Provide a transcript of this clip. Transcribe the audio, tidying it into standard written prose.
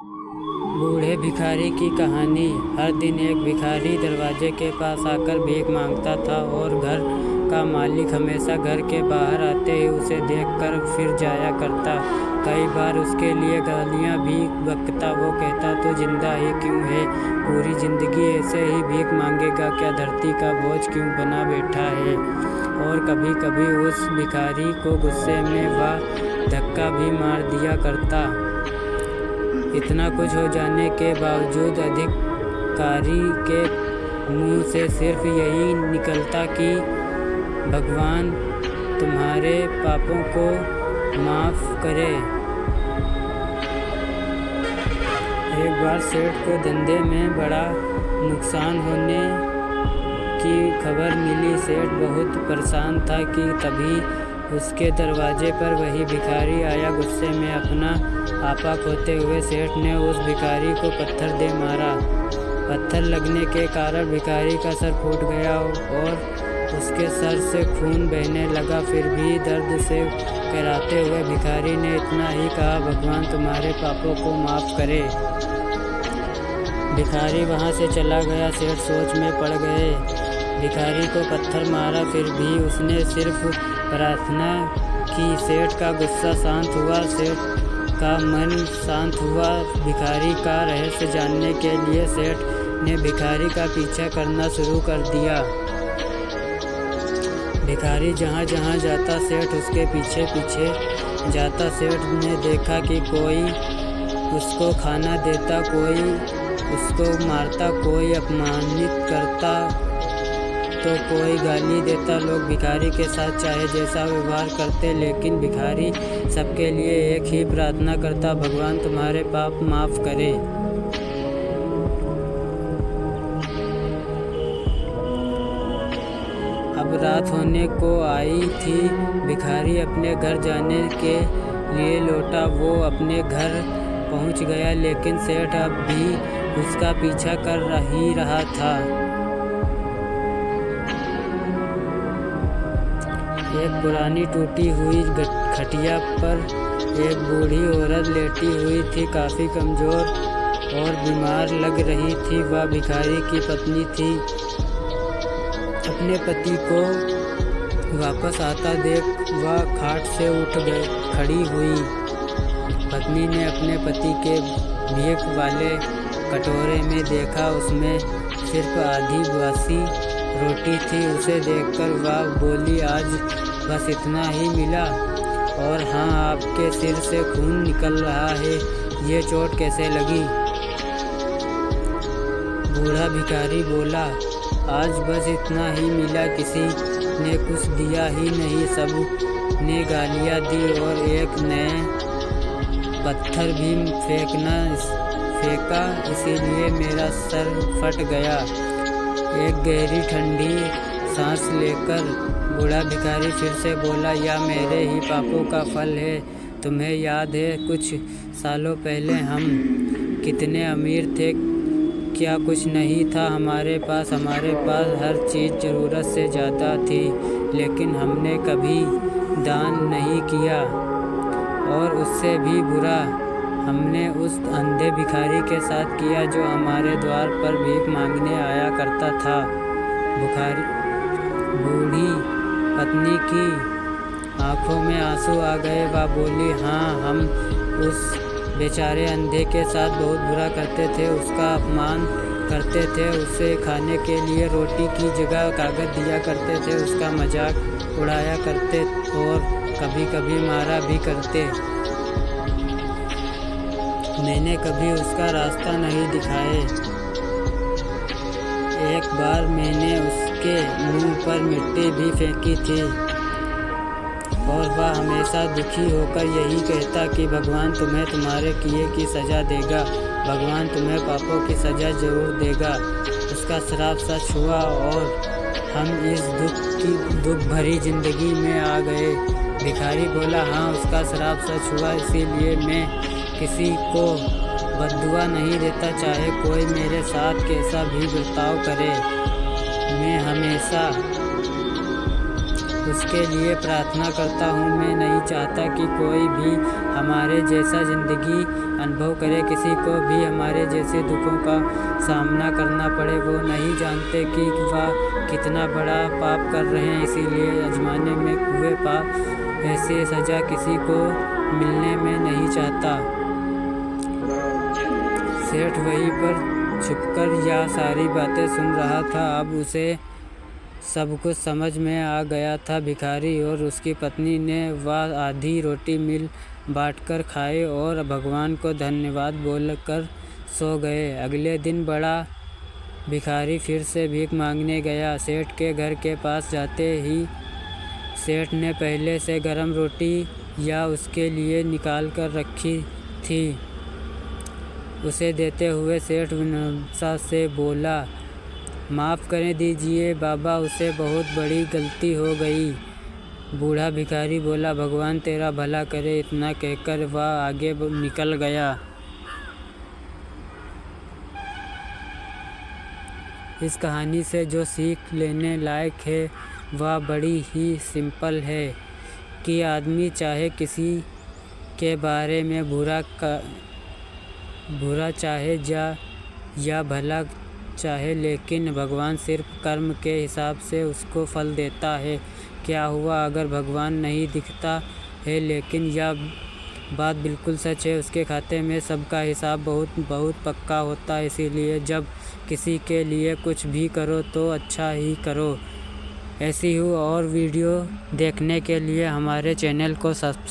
बूढ़े भिखारी की कहानी। हर दिन एक भिखारी दरवाजे के पास आकर भीख मांगता था और घर का मालिक हमेशा घर के बाहर आते ही उसे देखकर फिर जाया करता। कई बार उसके लिए गालियाँ भी बकता। वो कहता, तू जिंदा ही क्यों है? पूरी जिंदगी ऐसे ही भीख मांगेगा क्या? धरती का बोझ क्यों बना बैठा है? और कभी कभी उस भिखारी को गुस्से में वह धक्का भी मार दिया करता। इतना कुछ हो जाने के बावजूद अधिकारी के मुंह से सिर्फ यही निकलता कि भगवान तुम्हारे पापों को माफ़ करे। एक बार सेठ को धंधे में बड़ा नुकसान होने की खबर मिली। सेठ बहुत परेशान था कि तभी उसके दरवाजे पर वही भिखारी आया। गुस्से में अपना आपा खोते हुए सेठ ने उस भिखारी को पत्थर दे मारा। पत्थर लगने के कारण भिखारी का सर फूट गया और उसके सर से खून बहने लगा। फिर भी दर्द से कराहते हुए भिखारी ने इतना ही कहा, भगवान तुम्हारे पापों को माफ़ करे। भिखारी वहाँ से चला गया। सेठ सोच में पड़ गए। भिखारी को पत्थर मारा, फिर भी उसने सिर्फ प्रार्थना की। सेठ का गुस्सा शांत हुआ, सेठ का मन शांत हुआ। भिखारी का रहस्य जानने के लिए सेठ ने भिखारी का पीछा करना शुरू कर दिया। भिखारी जहाँ जहाँ जाता सेठ उसके पीछे पीछे जाता। सेठ ने देखा कि कोई उसको खाना देता, कोई उसको मारता, कोई अपमानित करता तो कोई गाली देता। लोग भिखारी के साथ चाहे जैसा व्यवहार करते, लेकिन भिखारी सबके लिए एक ही प्रार्थना करता, भगवान तुम्हारे पाप माफ़ करे। अब रात होने को आई थी। भिखारी अपने घर जाने के लिए लौटा। वो अपने घर पहुंच गया, लेकिन सेठ अब भी उसका पीछा कर ही रहा था। एक पुरानी टूटी हुई खटिया पर एक बूढ़ी औरत लेटी हुई थी। काफ़ी कमज़ोर और बीमार लग रही थी। वह भिखारी की पत्नी थी। अपने पति को वापस आता देख वह खाट से उठ खड़ी हुई। पत्नी ने अपने पति के भीख वाले कटोरे में देखा, उसमें सिर्फ आधी बासी रोटी थी। उसे देखकर वह बोली, आज बस इतना ही मिला? और हाँ, आपके सिर से खून निकल रहा है, ये चोट कैसे लगी? बूढ़ा भिखारी बोला, आज बस इतना ही मिला, किसी ने कुछ दिया ही नहीं, सब ने गालियाँ दी और एक नए पत्थर भी फेंका, इसीलिए मेरा सर फट गया। एक गहरी ठंडी सांस लेकर बूढ़ा भिखारी फिर से बोला, या मेरे ही पापों का फल है। तुम्हें याद है कुछ सालों पहले हम कितने अमीर थे? क्या कुछ नहीं था हमारे पास हर चीज़ ज़रूरत से ज़्यादा थी, लेकिन हमने कभी दान नहीं किया। और उससे भी बुरा हमने उस अंधे भिखारी के साथ किया जो हमारे द्वार पर भीख मांगने आया करता था। बूढ़ी पत्नी की आंखों में आंसू आ गए। वह बोली, हाँ, हम उस बेचारे अंधे के साथ बहुत बुरा करते थे, उसका अपमान करते थे, उसे खाने के लिए रोटी की जगह कागज़ दिया करते थे, उसका मजाक उड़ाया करते और कभी कभी मारा भी करते। मैंने कभी उसका रास्ता नहीं दिखाए। एक बार मैंने उसके मुंह पर मिट्टी भी फेंकी थी और वह हमेशा दुखी होकर यही कहता कि भगवान तुम्हें तुम्हारे किए की सज़ा देगा, भगवान तुम्हें पापों की सज़ा ज़रूर देगा। उसका श्राप सच हुआ और हम इस दुख भरी ज़िंदगी में आ गए। भिखारी बोला, हाँ, उसका श्राप सच हुआ, इसीलिए मैं किसी को बद्दुआ नहीं देता, चाहे कोई मेरे साथ कैसा भी बर्ताव करे। मैं हमेशा उसके लिए प्रार्थना करता हूँ। मैं नहीं चाहता कि कोई भी हमारे जैसा ज़िंदगी अनुभव करे, किसी को भी हमारे जैसे दुखों का सामना करना पड़े। वो नहीं जानते कि वह कितना बड़ा पाप कर रहे हैं, इसीलिए आजमाने में हुए पाप ऐसी सज़ा किसी को मिलने में नहीं चाहता। सेठ वहीं पर छुपकर यह सारी बातें सुन रहा था। अब उसे सब कुछ समझ में आ गया था। भिखारी और उसकी पत्नी ने वह आधी रोटी मिल बांटकर खाए और भगवान को धन्यवाद बोलकर सो गए। अगले दिन बड़ा भिखारी फिर से भीख मांगने गया। सेठ के घर के पास जाते ही सेठ ने पहले से गर्म रोटी या उसके लिए निकाल कर रखी थी। उसे देते हुए सेठ विनम्रता से बोला, माफ़ कर दीजिए बाबा, उसे बहुत बड़ी गलती हो गई। बूढ़ा भिखारी बोला, भगवान तेरा भला करे। इतना कहकर वह आगे निकल गया। इस कहानी से जो सीख लेने लायक है वह बड़ी ही सिंपल है कि आदमी चाहे किसी के बारे में बुरा चाहे या भला चाहे, लेकिन भगवान सिर्फ कर्म के हिसाब से उसको फल देता है। क्या हुआ अगर भगवान नहीं दिखता है, लेकिन यह बात बिल्कुल सच है, उसके खाते में सबका हिसाब बहुत बहुत पक्का होता है। इसीलिए जब किसी के लिए कुछ भी करो तो अच्छा ही करो। ऐसी ही और वीडियो देखने के लिए हमारे चैनल को सब्सक्राइब